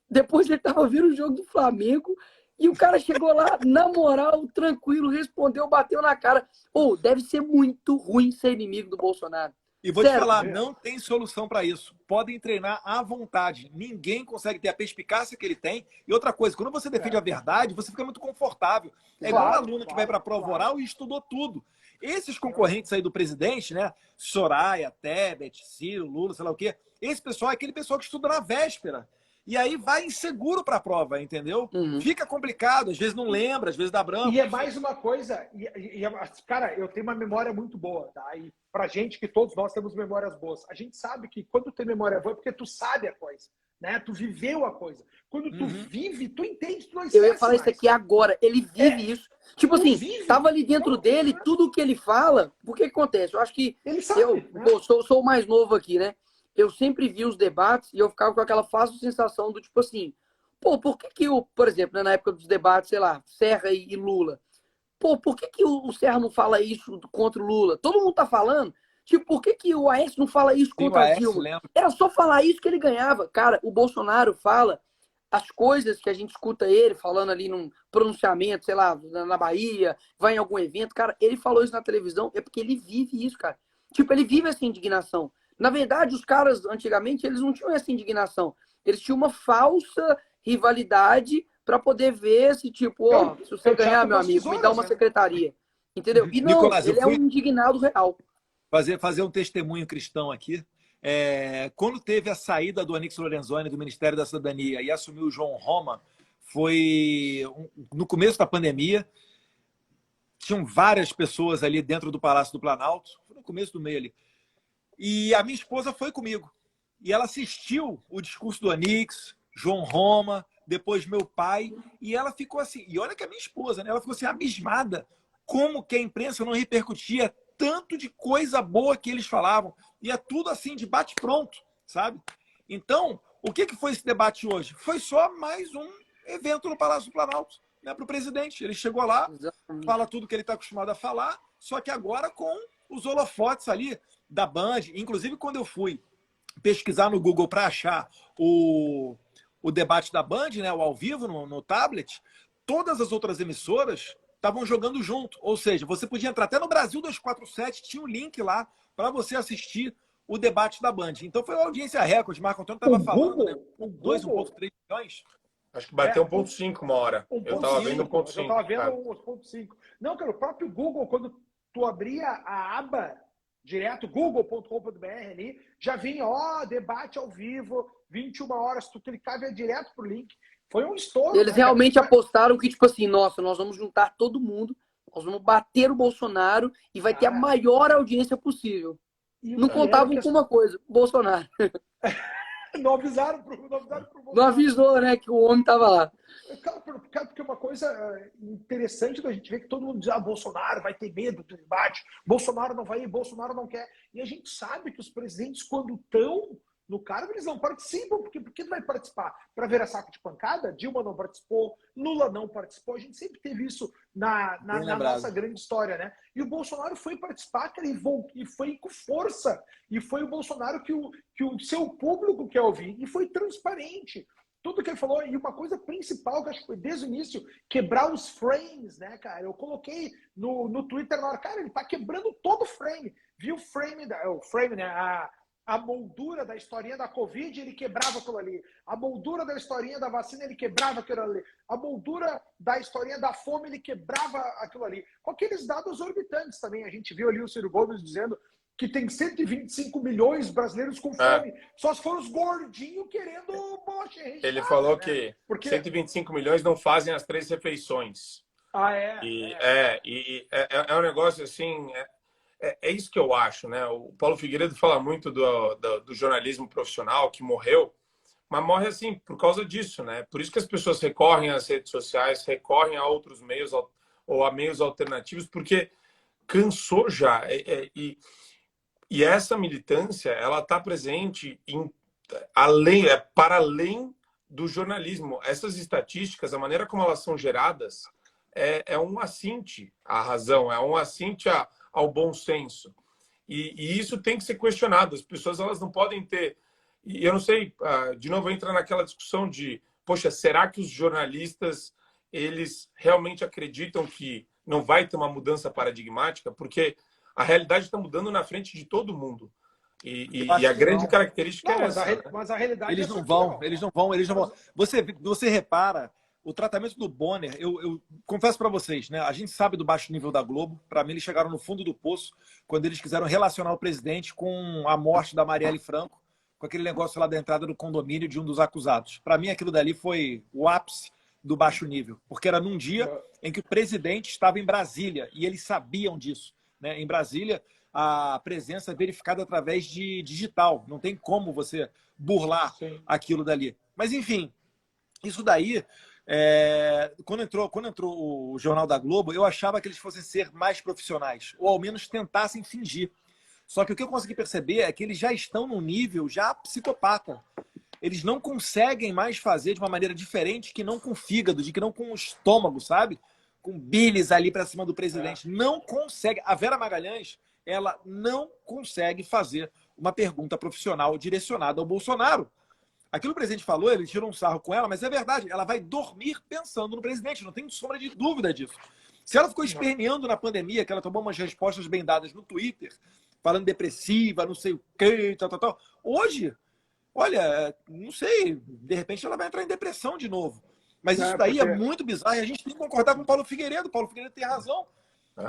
Depois ele tava vendo o jogo do Flamengo e o cara chegou lá, na moral, tranquilo, respondeu, bateu na cara. Deve ser muito ruim ser inimigo do Bolsonaro. E vou te falar, não tem solução para isso. Podem treinar à vontade. Ninguém consegue ter a perspicácia que ele tem. E outra coisa, quando você defende a verdade, você fica muito confortável. É igual um aluno que vai para a prova oral e estudou tudo. Esses concorrentes aí do presidente, né? Soraya, Tebet, Ciro, Lula, sei lá o quê. Esse pessoal é aquele pessoal que estuda na véspera. E aí vai inseguro para a prova, entendeu? Fica complicado, às vezes não lembra, às vezes dá branco. E é mais uma coisa, cara, eu tenho uma memória muito boa, tá? E pra gente, que todos nós temos memórias boas, a gente sabe que quando tem memória boa é porque tu sabe a coisa, né? Tu viveu a coisa. Quando tu vive, tu entende, tu não esquece. Eu ia falar isso aqui agora, ele vive isso. Tipo assim, vive. tava ali dentro dele, tudo que ele fala, por que acontece? Eu acho que Ele sabe, eu né? sou o mais novo aqui, né? Eu sempre vi os debates e eu ficava com aquela falsa sensação do tipo assim, pô, por que por exemplo, né, na época dos debates, sei lá, Serra e Lula, pô, por que o Serra não fala isso contra o Lula? Todo mundo tá falando. Tipo, por que o Aécio não fala isso Sim, o contra a Aécio, Dilma? lembra? Era só falar isso que ele ganhava. Cara, o Bolsonaro fala as coisas que a gente escuta ele falando ali num pronunciamento, sei lá, na Bahia, vai em algum evento. Cara, ele falou isso na televisão, é porque ele vive isso, cara. Tipo, ele vive essa indignação. Na verdade, os caras, antigamente, eles não tinham essa indignação. Eles tinham uma falsa rivalidade para poder ver se, tipo, ó, se você ganhar, meu amigo, me dá uma secretaria. Entendeu? E não, Nicolás, eu ele é um fui indignado real. fazer um testemunho cristão aqui. Quando teve a saída do Onyx Lorenzoni do Ministério da Cidadania e assumiu o João Roma, foi no começo da pandemia. Tinham várias pessoas ali dentro do Palácio do Planalto, foi no começo do meio ali. E a minha esposa foi comigo. E ela assistiu o discurso do Onyx, João Roma, depois meu pai, e ela ficou assim, e olha que a minha esposa, né? Ela ficou assim, abismada, como que a imprensa não repercutia tanto de coisa boa que eles falavam. E é tudo assim, de bate-pronto, sabe? Então, o que foi esse debate hoje? Foi só mais um evento no Palácio do Planalto, né, para o presidente. Ele chegou lá, Exatamente. fala tudo que ele está acostumado a falar, só que agora com os holofotes ali da Band. Inclusive, quando eu fui pesquisar no Google para achar o debate da Band, né, o ao vivo no tablet, todas as outras emissoras estavam jogando junto. Ou seja, você podia entrar até no Brasil 247, tinha um link lá para você assistir o debate da Band. Então foi uma audiência recorde. Marco Antônio estava falando, né? O 2, Google 1,3 milhões. Acho que bateu 1,5 uma hora. Eu tava vendo 1,5. Eu tava 1,5. vendo 1,5. Não, cara, o próprio Google, quando tu abria a aba direto, google.com.br ali, já vinha, ó, debate ao vivo, 21 horas, tu clicava e ia direto pro link. Foi um estouro, Eles né, realmente cara? apostaram que, tipo assim, nossa, nós vamos juntar todo mundo, nós vamos bater o Bolsonaro e vai ter a Cara, maior audiência possível. e o Não que era contavam que com uma coisa, o Bolsonaro. não avisaram pro Não Bolsonaro. avisou, né, que o homem tava lá. Cara, porque uma coisa interessante da gente ver que todo mundo diz, ah, Bolsonaro vai ter medo do debate, Bolsonaro não vai ir, Bolsonaro não quer. E a gente sabe que os presidentes, quando estão no cargo, eles não participam, porque não vai participar para ver a saco de pancada? Dilma não participou, Lula não participou, a gente sempre teve isso na nossa grande história, né? E o Bolsonaro foi participar, cara, e foi com força, e foi o Bolsonaro que o seu público quer ouvir, e foi transparente. Tudo que ele falou, e uma coisa principal que acho que foi desde o início, quebrar os frames, né, cara? Eu coloquei no Twitter na hora, cara, ele tá quebrando todo o frame. Viu o frame, né? A moldura da historinha da Covid, ele quebrava aquilo ali. A moldura da historinha da vacina, ele quebrava aquilo ali. A moldura da historinha da fome, ele quebrava aquilo ali. Com aqueles dados orbitantes também. A gente viu ali o Ciro Gomes dizendo que tem 125 milhões brasileiros com fome. Só se for os gordinhos querendo bocha recheada, Ele falou, né, que porque 125 milhões não fazem as 3 refeições. Ah, é? É um negócio assim... É isso que eu acho, né? O Paulo Figueiredo fala muito do jornalismo profissional que morreu, mas morre assim por causa disso, né? Por isso que as pessoas recorrem às redes sociais, recorrem a outros meios ou a meios alternativos, porque cansou já. E essa militância, ela está presente para além do jornalismo. Essas estatísticas, a maneira como elas são geradas, é um assinte à razão, é um assinte ao bom senso. E isso tem que ser questionado. As pessoas elas não podem ter... E eu não sei, de novo entra naquela discussão de, poxa, será que os jornalistas eles realmente acreditam que não vai ter uma mudança paradigmática? Porque a realidade está mudando na frente de todo mundo. E a grande característica é essa. Mas a realidade eles não vão. Você repara, o tratamento do Bonner, eu confesso para vocês, né? A gente sabe do baixo nível da Globo. Para mim, eles chegaram no fundo do poço quando eles quiseram relacionar o presidente com a morte da Marielle Franco, com aquele negócio lá da entrada do condomínio de um dos acusados. Para mim, aquilo dali foi o ápice do baixo nível, porque era num dia em que o presidente estava em Brasília e eles sabiam disso, né? Em Brasília, a presença é verificada através de digital. Não tem como você burlar aquilo dali. Mas, enfim, isso daí Quando entrou o Jornal da Globo, eu achava que eles fossem ser mais profissionais, ou ao menos tentassem fingir. Só que o que eu consegui perceber é que eles já estão num nível já psicopata. Eles não conseguem mais fazer de uma maneira diferente que não com fígado, que não com o estômago, sabe? Com bilis ali para cima do presidente. Não consegue. A Vera Magalhães, ela não consegue fazer uma pergunta profissional direcionada ao Bolsonaro. Aquilo que o presidente falou, ele tirou um sarro com ela, mas é verdade. Ela vai dormir pensando no presidente, não tem sombra de dúvida disso. Se ela ficou esperneando na pandemia, que ela tomou umas respostas bem dadas no Twitter, falando depressiva, não sei o quê, tal. Hoje, olha, não sei, de repente ela vai entrar em depressão de novo. Mas isso daí é muito bizarro e a gente tem que concordar com o Paulo Figueiredo. O Paulo Figueiredo tem razão.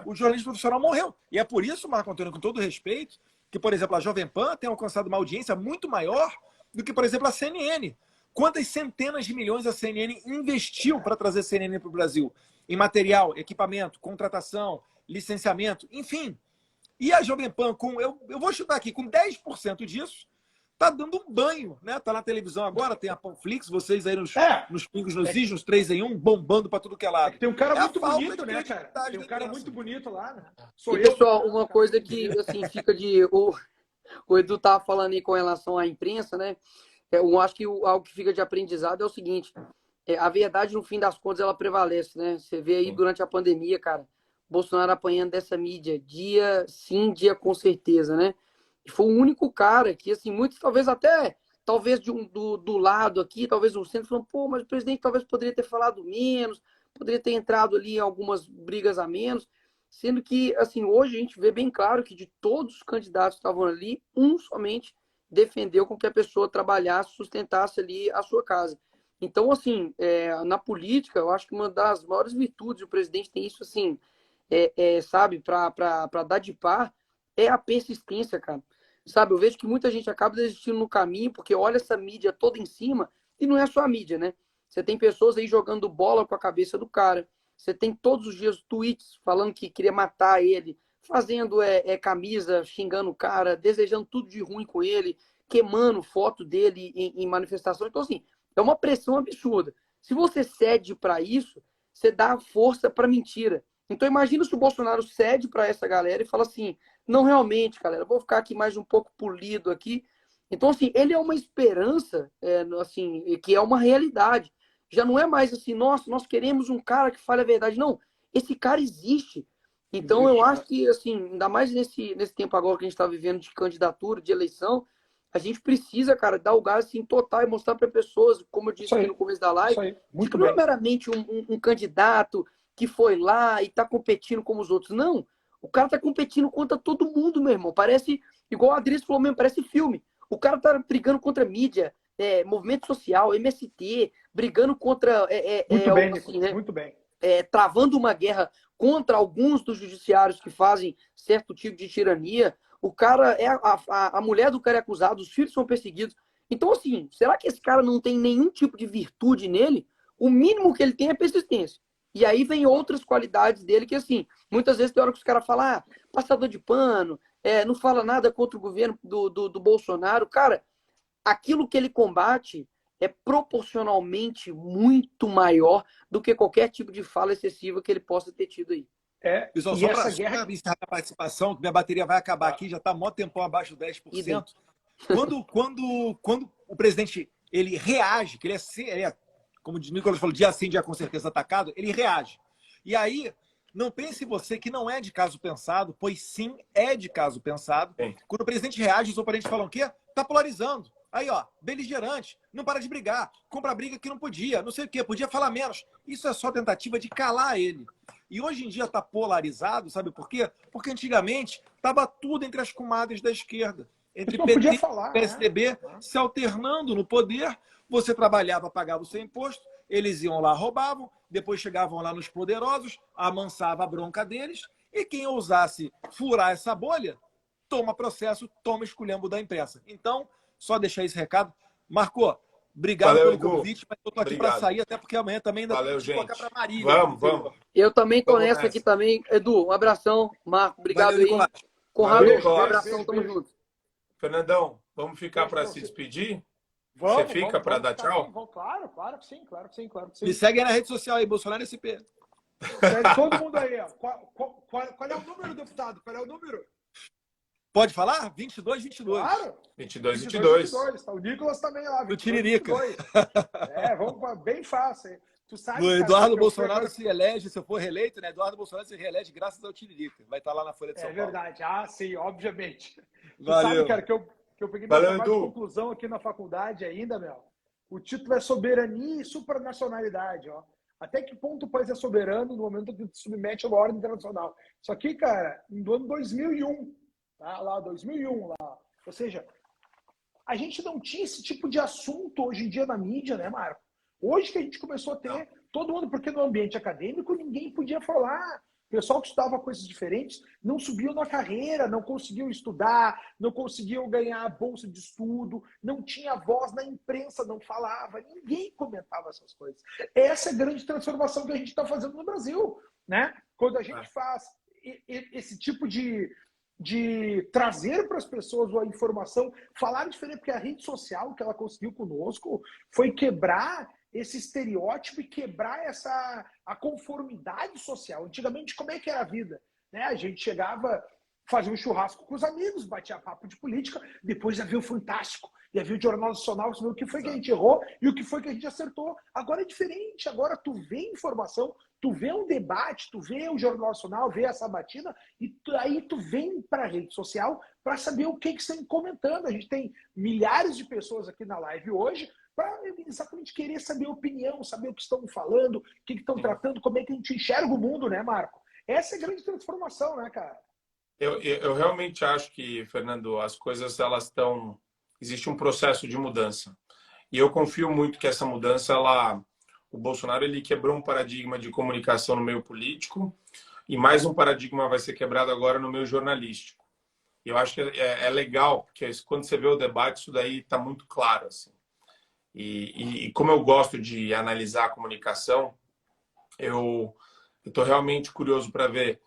O jornalista profissional morreu. E é por isso, Marco Antônio, com todo respeito, que, por exemplo, a Jovem Pan tem alcançado uma audiência muito maior do que, por exemplo, a CNN. Quantas centenas de milhões a CNN investiu para trazer a CNN para o Brasil? Em material, equipamento, contratação, licenciamento, enfim. E a Jovem Pan, eu vou chutar aqui, com 10% disso, tá dando um banho, né? Tá na televisão agora, tem a Panflix, vocês aí nos pingos, nos is, nos 3 em 1, bombando para tudo que é lado. Tem um cara muito bonito, né, cara? Tem um cara muito bonito lá, né? Pessoal, uma coisa que, assim, fica de... O Edu tava falando aí com relação à imprensa, né? Eu acho que algo que fica de aprendizado é o seguinte, a verdade, no fim das contas, ela prevalece, né? Você vê aí durante a pandemia, cara, Bolsonaro apanhando dessa mídia, dia sim, dia com certeza, né? E foi o único cara que, assim, muitos talvez do lado aqui, talvez no centro, falam, pô, mas o presidente talvez poderia ter falado menos, poderia ter entrado ali em algumas brigas a menos, sendo que, assim, hoje a gente vê bem claro que de todos os candidatos que estavam ali, um somente defendeu com que a pessoa trabalhasse, sustentasse ali a sua casa. Então, assim, na política, eu acho que uma das maiores virtudes, o presidente tem isso, assim, sabe, para dar de par, é a persistência, cara. Sabe, eu vejo que muita gente acaba desistindo no caminho porque olha essa mídia toda em cima e não é só a mídia, né? Você tem pessoas aí jogando bola com a cabeça do cara. Você tem todos os dias tweets falando que queria matar ele, fazendo camisa, xingando o cara, desejando tudo de ruim com ele, queimando foto dele em manifestações. Então, assim, é uma pressão absurda. Se você cede para isso, você dá força para mentira. Então, imagina se o Bolsonaro cede para essa galera e fala assim, não, realmente, galera, vou ficar aqui mais um pouco polido aqui. Então, assim, ele é uma esperança, assim, que é uma realidade. Já não é mais assim, nossa, nós queremos um cara que fale a verdade. Não, esse cara existe. Então, eu acho que, assim, ainda mais nesse tempo agora que a gente está vivendo de candidatura, de eleição, a gente precisa, cara, dar o gás assim, total e mostrar para pessoas, como eu disse aqui no começo da live, que não é meramente um candidato que foi lá e está competindo como os outros. Não, o cara está competindo contra todo mundo, meu irmão. Parece, igual a Adriana falou mesmo, parece filme. O cara está brigando contra mídia, movimento social, MST, brigando contra... Muito bem, assim, né? Muito bem. Travando uma guerra contra alguns dos judiciários que fazem certo tipo de tirania. O cara a mulher do cara é acusada, os filhos são perseguidos. Então, assim, será que esse cara não tem nenhum tipo de virtude nele? O mínimo que ele tem é persistência. E aí vem outras qualidades dele que, assim, muitas vezes tem hora que os caras falam, passador de pano, não fala nada contra o governo do Bolsonaro. Cara, aquilo que ele combate é proporcionalmente muito maior do que qualquer tipo de fala excessiva que ele possa ter tido aí. Pessoal, só para encerrar a participação, que minha bateria vai acabar aqui, já está mó tempão abaixo de 10%. Quando o presidente ele reage, que ele é, como o Nicolas falou, dia sim, dia com certeza atacado, ele reage. E aí, não pense você que não é de caso pensado, pois sim, é de caso pensado. Quando o presidente reage, os oponentes falam o quê? Tá polarizando. Aí, ó, beligerante, não para de brigar, compra briga que não podia, não sei o quê, podia falar menos. Isso é só tentativa de calar ele. E hoje em dia está polarizado, sabe por quê? Porque antigamente estava tudo entre as comadres da esquerda. Entre PT e PSDB, se alternando no poder, você trabalhava, pagava o seu imposto, eles iam lá, roubavam, depois chegavam lá nos poderosos, amansava a bronca deles, e quem ousasse furar essa bolha, toma processo, toma esculhambo da imprensa. Então, só deixar esse recado. Marco, obrigado pelo convite, mas eu tô aqui para sair, até porque amanhã também ainda tem que colocar para Marília. Vamos. Eu também tô nessa aqui também. Edu, um abração. Marco, obrigado aí. Conrado, um abração, tamo junto. Fernandão, vamos ficar para se despedir? Você fica para dar tchau? Claro, claro que sim, claro que sim, claro que sim. Me segue aí na rede social aí, Bolsonaro SP. Segue todo mundo aí, ó. Qual é o número, deputado? Qual é o número? Pode falar? 22, 22. Claro. 22, 22. Tá o Nicolas também lá. Do Tiririca. 22. Vamos bem fácil. Tu sabe, o cara, Eduardo que Bolsonaro se elege, se eu for reeleito, né? Eduardo Bolsonaro se reelege graças ao Tiririca. Vai estar lá na Folha de São Paulo. É verdade. Ah, sim, obviamente. Valeu. Tu sabe, cara, que eu peguei meu trabalho de conclusão aqui na faculdade ainda, meu. O título é Soberania e Supranacionalidade, ó. Até que ponto o país é soberano no momento que se submete a uma ordem internacional? Isso aqui, cara, no ano 2001, tá? Lá, 2001, lá. Ou seja, a gente não tinha esse tipo de assunto hoje em dia na mídia, né, Marco? Hoje que a gente começou a ter todo mundo, porque no ambiente acadêmico ninguém podia falar. O pessoal que estudava coisas diferentes não subiu na carreira, não conseguiu estudar, não conseguiu ganhar a bolsa de estudo, não tinha voz na imprensa, não falava, ninguém comentava essas coisas. Essa é a grande transformação que a gente está fazendo no Brasil, né? Quando a gente faz esse tipo de trazer para as pessoas a informação, falar diferente, porque a rede social que ela conseguiu conosco foi quebrar esse estereótipo e quebrar a conformidade social. Antigamente, como é que era a vida? Né? A gente chegava, fazia um churrasco com os amigos, batia papo de política, depois ia ver o Fantástico, ia ver o Jornal Nacional, o que foi que a gente errou e o que foi que a gente acertou. Agora é diferente, agora tu vê informação, tu vê um debate, tu vê o Jornal Nacional, vê a sabatina, e aí tu vem para a rede social para saber o que estão comentando. A gente tem milhares de pessoas aqui na live hoje, para exatamente querer saber a opinião, saber o que estão falando, o que estão tratando, como é que a gente enxerga o mundo, né, Marco? Essa é a grande transformação, né, cara? Eu realmente acho que, Fernando, as coisas elas estão... Existe um processo de mudança. E eu confio muito que essa mudança, o Bolsonaro ele quebrou um paradigma de comunicação no meio político e mais um paradigma vai ser quebrado agora no meio jornalístico. E eu acho que é legal, porque quando você vê o debate, isso daí está muito claro, assim. E como eu gosto de analisar a comunicação, eu estou realmente curioso para ver,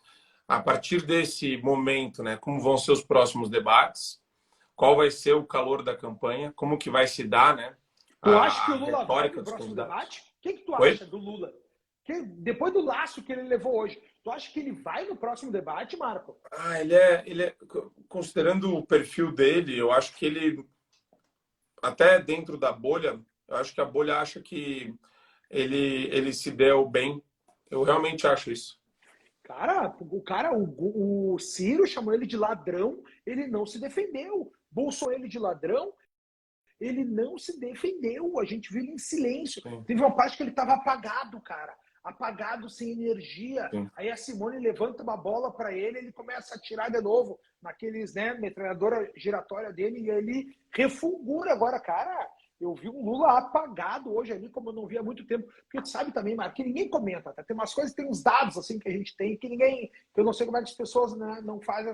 a partir desse momento, né, como vão ser os próximos debates, qual vai ser o calor da campanha, como que vai se dar, né? Tu acha que o Lula vai no próximo debate? O que tu acha do Lula? Depois do laço que ele levou hoje, tu acha que ele vai no próximo debate, Marco? Ele considerando o perfil dele, eu acho que ele até dentro da bolha, eu acho que a bolha acha que ele se deu bem. Eu realmente acho isso. O Ciro chamou ele de ladrão, ele não se defendeu. Bolsonaro ele de ladrão, ele não se defendeu. A gente viu ele em silêncio. Sim. Teve uma parte que ele estava apagado, cara. Apagado, sem energia. Sim. Aí a Simone levanta uma bola para ele, ele começa a atirar de novo naqueles, né, metralhadora giratória dele e ele refulgura agora, cara. Eu vi um Lula apagado hoje ali, como eu não via há muito tempo. Porque tu sabe também, Marco, que ninguém comenta, tá? Tem umas coisas, tem uns dados assim que a gente tem que eu não sei como é que as pessoas, né, não fazem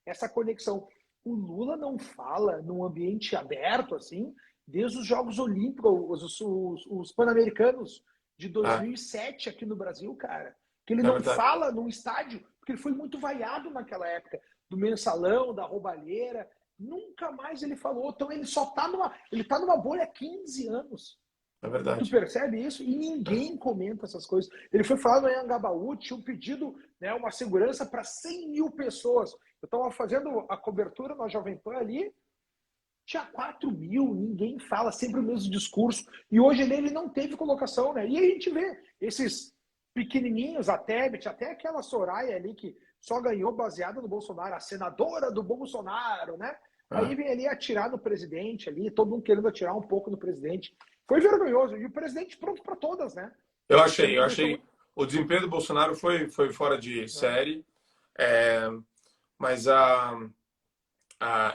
essa conexão. O Lula não fala num ambiente aberto assim, desde os Jogos Olímpicos, os Pan-Americanos de 2007 aqui no Brasil, cara. Que ele não fala num estádio, porque ele foi muito vaiado naquela época, do mensalão, da roubalheira. Nunca mais ele falou. Então ele só tá numa bolha há 15 anos. É verdade. Tu percebe isso? E ninguém comenta essas coisas. Ele foi falar no Anhangabaú, tinha um pedido, né, uma segurança para 100 mil pessoas. Eu estava fazendo a cobertura na Jovem Pan ali, tinha 4 mil, ninguém fala, sempre o mesmo discurso. E hoje ele não teve colocação, né? E aí a gente vê esses pequenininhos, a Tebet, até aquela Soraya ali que só ganhou baseada no Bolsonaro, a senadora do Bolsonaro, né? Aí vem ali atirar no presidente ali, todo mundo querendo atirar um pouco no presidente. Foi vergonhoso. E o presidente pronto para todas, né? Eu achei. O desempenho do Bolsonaro foi fora de série. Mas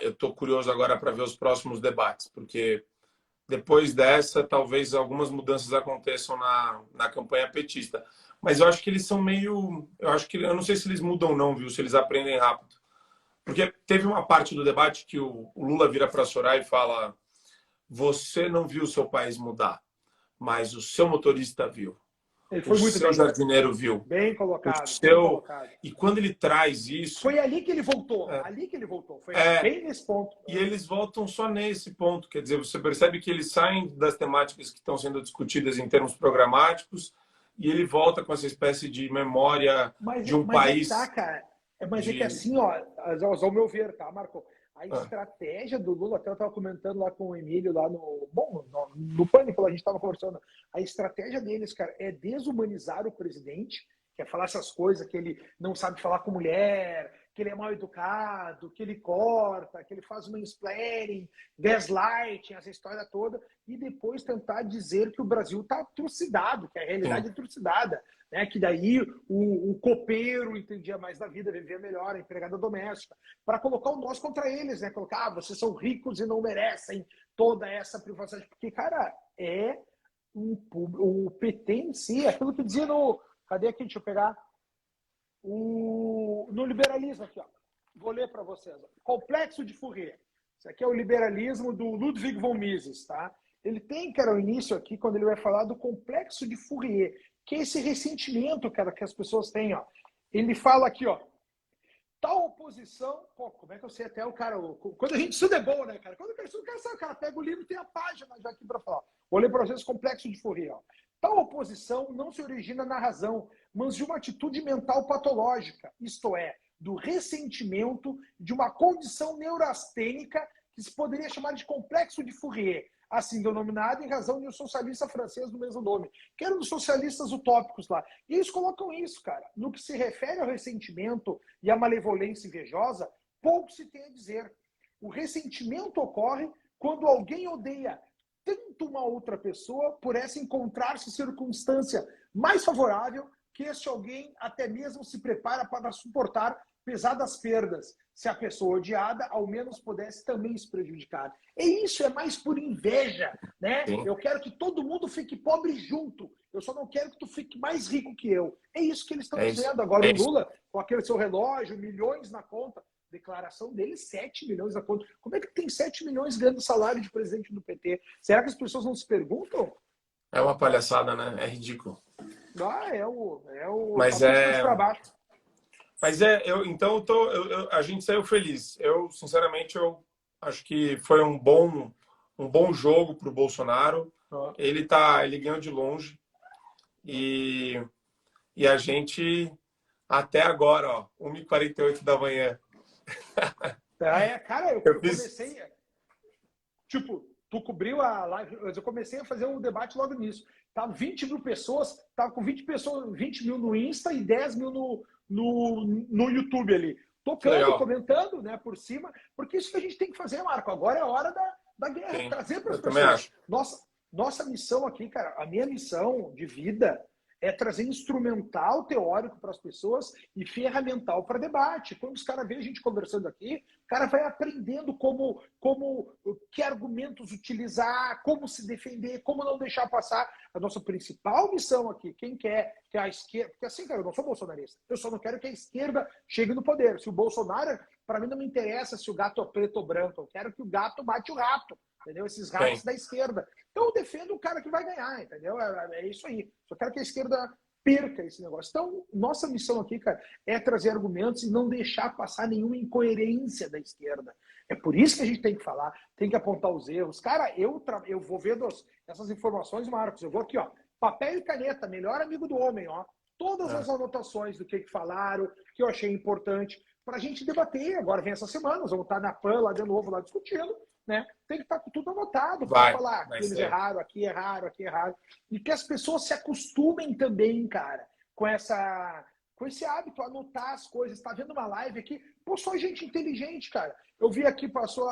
eu estou curioso agora para ver os próximos debates, porque depois dessa, talvez algumas mudanças aconteçam na campanha petista. Mas eu acho que eles são meio... Eu não sei se eles mudam ou não, viu? Se eles aprendem rápido. Porque teve uma parte do debate que o Lula vira para a Soraya e fala: você não viu o seu país mudar, mas o seu motorista viu. Ele foi o muito seu bem. jardineiro viu. Bem colocado, O bem seu... colocado. E quando ele traz isso... Foi ali que ele voltou. Ali que ele voltou. Foi bem nesse ponto. E eles voltam só nesse ponto. Quer dizer, você percebe que eles saem das temáticas que estão sendo discutidas em termos programáticos e ele volta com essa espécie de memória de um país... Mas cara. Mas é que assim, ó, ao meu ver, tá, Marco? A estratégia do Lula, até eu estava comentando lá com o Emílio, lá no Pânico, a gente estava conversando. A estratégia deles, cara, é desumanizar o presidente, que é falar essas coisas, que ele não sabe falar com mulher, que ele é mal educado, que ele corta, que ele faz mansplaining, gaslighting, essa história toda, e depois tentar dizer que o Brasil está trucidado, que a realidade é trucidada. Né? Que daí o copeiro entendia mais da vida, vivia melhor, a empregada doméstica, para colocar o nós contra eles, né? Colocar, vocês são ricos e não merecem toda essa privacidade. Porque, cara, o PT em si, aquilo que dizia no... Cadê aqui? Deixa eu pegar. No liberalismo aqui, ó. Vou ler para vocês. Ó. Complexo de Fourier. Isso aqui é o liberalismo do Ludwig von Mises, tá? Ele tem, cara, o início aqui, quando ele vai falar do complexo de Fourier, que é esse ressentimento, cara, que as pessoas têm, ó. Ele fala aqui, ó. Tal oposição... Pô, como é que eu sei até o cara... Quando a gente estuda é bom, né, cara? Quando eu estudo, o cara pega o livro e tem a página já aqui para falar. Vou ler para vocês complexo de Fourier, ó. Tal oposição não se origina na razão, mas de uma atitude mental patológica, isto é, do ressentimento de uma condição neurastênica que se poderia chamar de complexo de Fourier, assim denominado em razão de um socialista francês do mesmo nome, que era um dos socialistas utópicos lá. E eles colocam isso, cara. No que se refere ao ressentimento e à malevolência invejosa, pouco se tem a dizer. O ressentimento ocorre quando alguém odeia tanto uma outra pessoa por essa encontrar-se circunstância mais favorável que esse alguém até mesmo se prepara para suportar pesadas perdas, se a pessoa odiada ao menos pudesse também se prejudicar. E isso é mais por inveja, né? Sim. Eu quero que todo mundo fique pobre junto. Eu só não quero que tu fique mais rico que eu. É isso que eles estão dizendo. Agora o Lula, com aquele seu relógio, milhões na conta, declaração dele, 7 milhões na conta. Como é que tem 7 milhões ganhando salário de presidente do PT? Será que as pessoas não se perguntam? É uma palhaçada, né? É ridículo. Mas para baixo. Mas então a gente saiu feliz. Eu, sinceramente, eu acho que foi um bom jogo para o Bolsonaro. Ele ganhou de longe. E a gente, até agora, ó, 1h48 da manhã. Cara, eu comecei... Tipo, tu cobriu a live, eu comecei a fazer um debate logo nisso. Tava 20 mil pessoas, tava com 20 mil no Insta e 10 mil no YouTube ali. Tocando, comentando, né, por cima, porque isso que a gente tem que fazer, Marco. Agora é a hora da guerra, Sim, trazer para as pessoas. Também acho. Nossa missão aqui, cara, a minha missão de vida é trazer instrumental teórico para as pessoas e ferramental para debate. Quando os caras veem a gente conversando aqui, o cara vai aprendendo que argumentos utilizar, como se defender, como não deixar passar. A nossa principal missão aqui, quem quer que a esquerda... Porque assim, cara, eu não sou bolsonarista. Eu só não quero que a esquerda chegue no poder. Se o Bolsonaro, para mim não me interessa se o gato é preto ou branco. Eu quero que o gato mate o rato. Entendeu? Esses ratos da esquerda. Então eu defendo o cara que vai ganhar, entendeu? É isso aí. Só quero que a esquerda perca esse negócio. Então, nossa missão aqui, cara, é trazer argumentos e não deixar passar nenhuma incoerência da esquerda. É por isso que a gente tem que falar, tem que apontar os erros. Cara, eu vou vendo essas informações, Marcos. Eu vou aqui, ó, papel e caneta, melhor amigo do homem, ó. Todas as anotações do que falaram, que eu achei importante, para a gente debater. Agora vem essa semana, nós vamos estar na PAN lá de novo, lá discutindo. Né? Tem que estar com tudo anotado para falar que eles erraram, aqui erraram, aqui erraram. E que as pessoas se acostumem também, cara, com esse hábito, anotar as coisas. Tá vendo uma live aqui? Pô, só gente inteligente, cara. Eu vi aqui, passou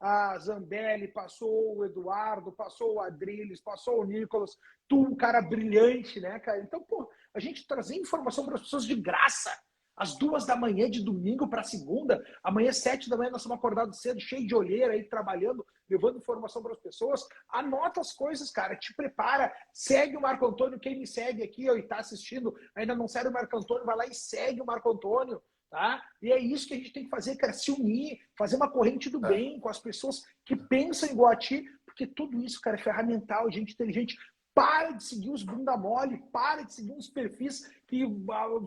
a Zambelli, passou o Eduardo, passou o Adriles, passou o Nicolas. Tu, um cara brilhante, né, cara? Então, pô, a gente trazer informação para as pessoas de graça. Às 2 da manhã, de domingo para segunda, amanhã, 7 da manhã, nós estamos acordados cedo, cheio de olheira aí, trabalhando, levando informação para as pessoas. Anota as coisas, cara, te prepara, segue o Marco Antônio, quem me segue aqui ó, e está assistindo, ainda não segue o Marco Antônio, vai lá e segue o Marco Antônio, tá? E é isso que a gente tem que fazer, cara, se unir, fazer uma corrente do bem com as pessoas que pensam igual a ti, porque tudo isso, cara, é ferramental, gente inteligente. para de seguir os bunda mole, para de seguir uns perfis que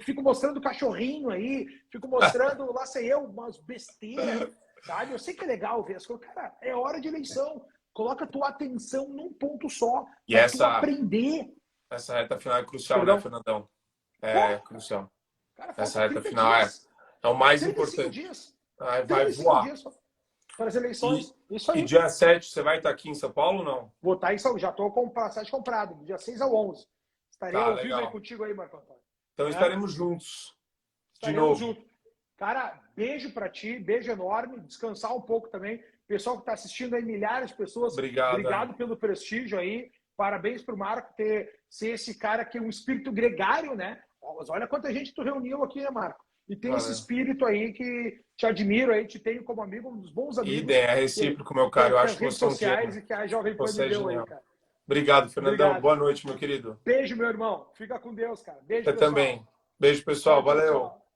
fico mostrando cachorrinho aí, fico mostrando, lá sei eu, umas besteiras, sabe? Eu sei que é legal ver as coisas. Cara, é hora de eleição. Coloca a tua atenção num ponto só. E pra tu aprender. Essa reta final é crucial, né, Fernandão? É crucial. Cara, essa reta final é o mais importante. Dias. Vai voar. Dias para as eleições. Isso aí. E dia 7, você vai estar aqui em São Paulo ou não? Vou estar em São Paulo. Já estou com o passagem comprado. Do dia 6 ao 11. Estarei ao vivo aí contigo aí, Marco Antônio. Então estaremos juntos. De novo. Juntos. Cara, beijo para ti. Beijo enorme. Descansar um pouco também. Pessoal que está assistindo aí, milhares de pessoas. Obrigado pelo prestígio aí. Parabéns para o Marco ser esse cara que é um espírito gregário, né? Mas olha quanta gente tu reuniu aqui, né, Marco? E tem esse espírito aí que te admiro aí, te tenho como amigo, um dos bons amigos. Ideia, é recíproco, meu cara. Eu acho que você sociais e que a Jovem Pan me deu aí, cara. Obrigado, Fernandão. Boa noite, meu querido. Beijo, meu irmão. Fica com Deus, cara. Beijo, Você também. Beijo, pessoal. Valeu. Tchau.